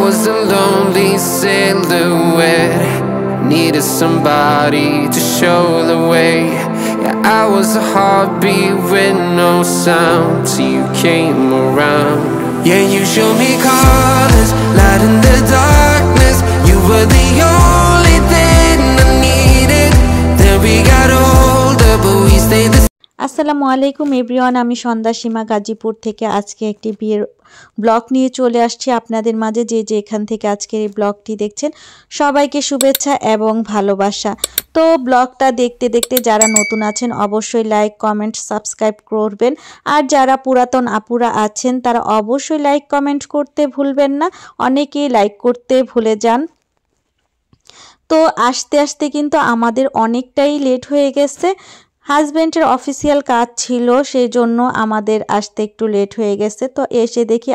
was a lonely silhouette, needed somebody to show the way. Yeah, I was a heartbeat with no sound till you came around. Yeah, you showed me colors, light in the darkness. You were the only thing I needed. Then we got older, but we stayed the same. আসসালামু আলাইকুম everyone, আমি সন্ধ্যা সীমা গাজীপুর থেকে আজকে একটি বিয়ের blog নিয়ে চলে আসছি আপনাদের মাঝে। যে এখান থেকে আজকের এই ব্লগটি দেখছেন সবাইকে শুভেচ্ছা এবং ভালোবাসা। তো ব্লগটা দেখতে দেখতে যারা নতুন আছেন অবশ্যই লাইক কমেন্ট সাবস্ক্রাইব করবেন, আর যারা পুরাতন আপুরা আছেন তারা অবশ্যই লাইক কমেন্ট করতে ভুলবেন না। অনেকেই লাইক করতে ভুলে যান। তো আস্তে আস্তে কিন্তু আমাদের অনেকটাই লেট হয়ে গেছে। হাজব্যান্ডের অফিসিয়াল কাজ ছিল, সেই জন্য আমাদের আসতে একটু লেট হয়ে গেছে। তো এসে দেখি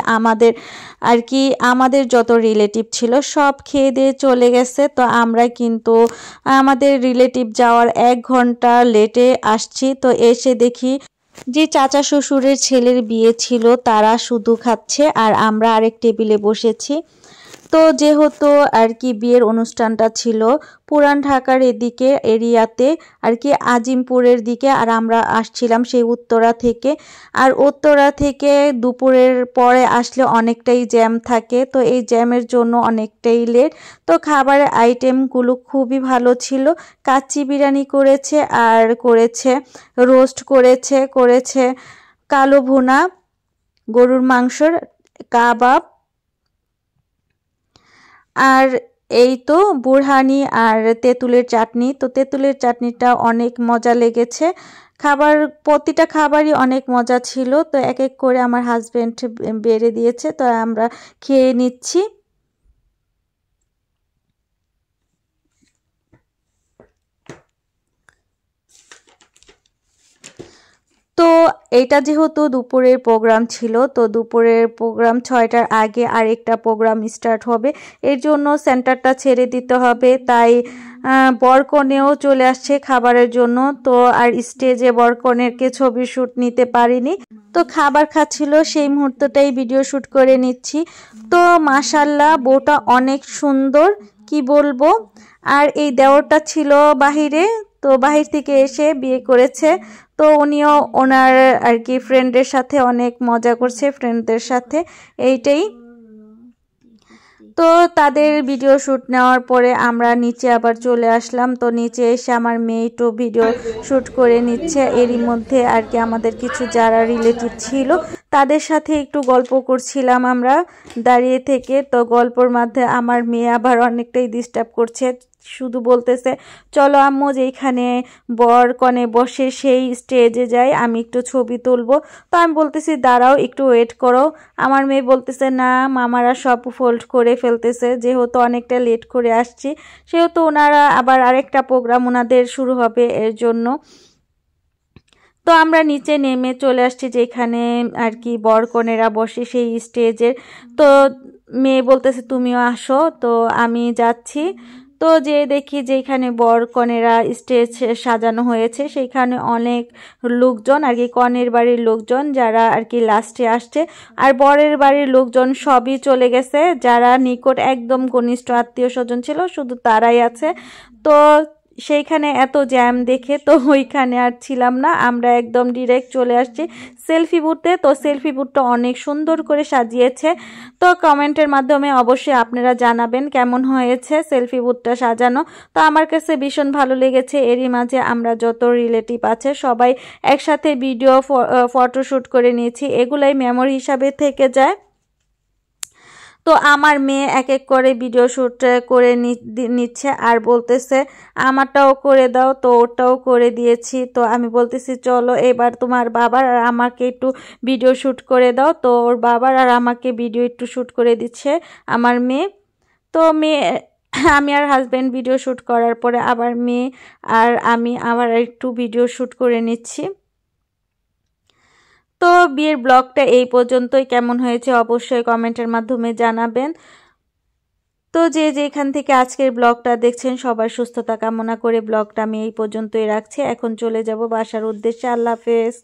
আমাদের যত রিলেটিভ ছিল সব খেয়ে দিয়ে চলে গেছে। তো আমরা কিন্তু আমাদের রিলেটিভ যাওয়ার 1 ঘন্টা লেটে আসছি। তো এসে দেখি যে চাচা শ্বশুরের ছেলের বিয়ে ছিল তারা শুধু খাচ্ছে, আর আমরা আরেক টেবিলে বসেছি। তো যেহেতু বিয়ের অনুষ্ঠানটা ছিল পুরান ঢাকার এদিকে এরিয়াতে আজিমপুরের দিকে, আর আমরা আসছিলাম সেই উত্তরা থেকে। আর উত্তরা থেকে দুপুরের পরে আসলে অনেকটাই জ্যাম থাকে, তো এই জ্যামের জন্য অনেকটাই লেট। তো খাবারের আইটেমগুলো খুবই ভালো ছিল। কাচ্চি বিরিয়ানি করেছে, আর করেছে রোস্ট করেছে কালো ভুনা, গরুর মাংসর কাবাব, আর এই তো বুরহানি আর তেঁতুলের চাটনি। তো তেঁতুলের চাটনিটা অনেক মজা লেগেছে। প্রতিটা খাবারই অনেক মজা ছিল। তো এক এক করে আমার হাজবেন্ড বেড়ে দিয়েছে, তো আমরা খেয়ে নিচ্ছি। তো এইটা যেহেতু দুপুরের প্রোগ্রাম ছিল, তো দুপুরের প্রোগ্রাম 6টার আগে আরেকটা প্রোগ্রাম স্টার্ট হবে, এর জন্য সেন্টারটা ছেড়ে দিতে হবে। তাই বরকনেও চলে আসছে খাবারের জন্য। তো আর স্টেজে বরকনেরকে ছবি শ্যুট নিতে পারিনি, তো খাবার খাচ্ছিল সেই মুহূর্তটাই ভিডিও শ্যুট করে নিচ্ছি। তো মাশাল্লাহ বউটা অনেক সুন্দর, কি বলবো। আর এই দেওরটা ছিল বাহিরে, তো বাহির থেকে এসে বিয়ে করেছে। তো উনিও ওনার ফ্রেন্ডের সাথে অনেক মজা করছে, ফ্রেন্ডদের সাথে, এইটাই। তো তাদের ভিডিও শ্যুট নেওয়ার পরে আমরা নিচে আবার চলে আসলাম। তো নিচে এসে আমার মেয়ে একটু ভিডিও শ্যুট করে নিচ্ছে। এরই মধ্যে আমাদের কিছু যারা রিলেটিভ ছিল তাদের সাথে একটু গল্প করছিলাম আমরা দাঁড়িয়ে থেকে। তো গল্পর মধ্যে আমার মেয়ে আবার অনেকটাই ডিস্টার্ব করছে, শুধু বলতেছে চলো আম্মু যেখানে বর কনে বসে সেই স্টেজে যাই, আমি একটু ছবি তুলবো। তো আমি বলতেছি দাঁড়াও একটু ওয়েট করো। আমার মেয়ে বলতেছে না, মামারা সব ফোল্ড করে ফেলতেছে, যেহেতু অনেকটা লেট করে আসছি, সেহেতু ওনারা আবার আরেকটা প্রোগ্রাম ওনাদের শুরু হবে, এর জন্য। তো আমরা নিচে নেমে চলে আসছি যেখানে বর কনেরা বসে সেই স্টেজের। তো মেয়ে বলতেছে তুমিও আসো, তো আমি যাচ্ছি। তো যে দেখি যেখানে বর কনেরা স্টেজ সাজানো হয়েছে সেইখানে অনেক লোকজন, কনের বাড়ির লোকজন যারা লাস্টে আসছে, আর বরের বাড়ির লোকজন সবই চলে গেছে। যারা নিকট একদম ঘনিষ্ঠ আত্মীয় স্বজন ছিল শুধু তারাই আছে। তো সেইখানে এত জ্যাম দেখে তো ওইখানে আর ছিলাম না, আমরা একদম ডিরেক্ট চলে আসছি সেলফি বুথে। তো সেলফি বুথটা অনেক সুন্দর করে সাজিয়েছে। তো কমেন্টের মাধ্যমে অবশ্যই আপনারা জানাবেন কেমন হয়েছে সেলফি বুথটা সাজানো। তো আমার কাছে ভীষণ ভালো লেগেছে। এরই মাঝে আমরা যত রিলেটিভ আছে সবাই একসাথে ভিডিও ফটোশ্যুট করে নিয়েছি, এগুলাই মেমোরি হিসাবে থেকে যায়। তো আমার মেয়ে এক এক করে ভিডিও শ্যুট করে নিচ্ছে, আর বলতেছে আমারটাও করে দাও। তো ওটাও করে দিয়েছি। তো আমি বলতেছি চলো এবার তোমার বাবার আর আমাকে একটু ভিডিও শ্যুট করে দাও। তো ওর বাবার আর আমাকে ভিডিও একটু শ্যুট করে দিচ্ছে আমার মেয়ে। তো আমি আর হাজব্যান্ড ভিডিও শ্যুট করার পরে আবার মেয়ে আর আমি আবার একটু ভিডিও শ্যুট করে নিচ্ছি। তো বিয়ের ব্লগটা এই পর্যন্তই। কেমন হয়েছে অবশ্যই কমেন্টের মাধ্যমে জানাবেন। তো যেখান থেকে আজকের ব্লগটা দেখছেন সবার সুস্থতা কামনা করে ব্লগটা আমি এই পর্যন্তই রাখছি। এখন চলে যাব বাসার উদ্দেশ্যে। আল্লাহ হাফেজ।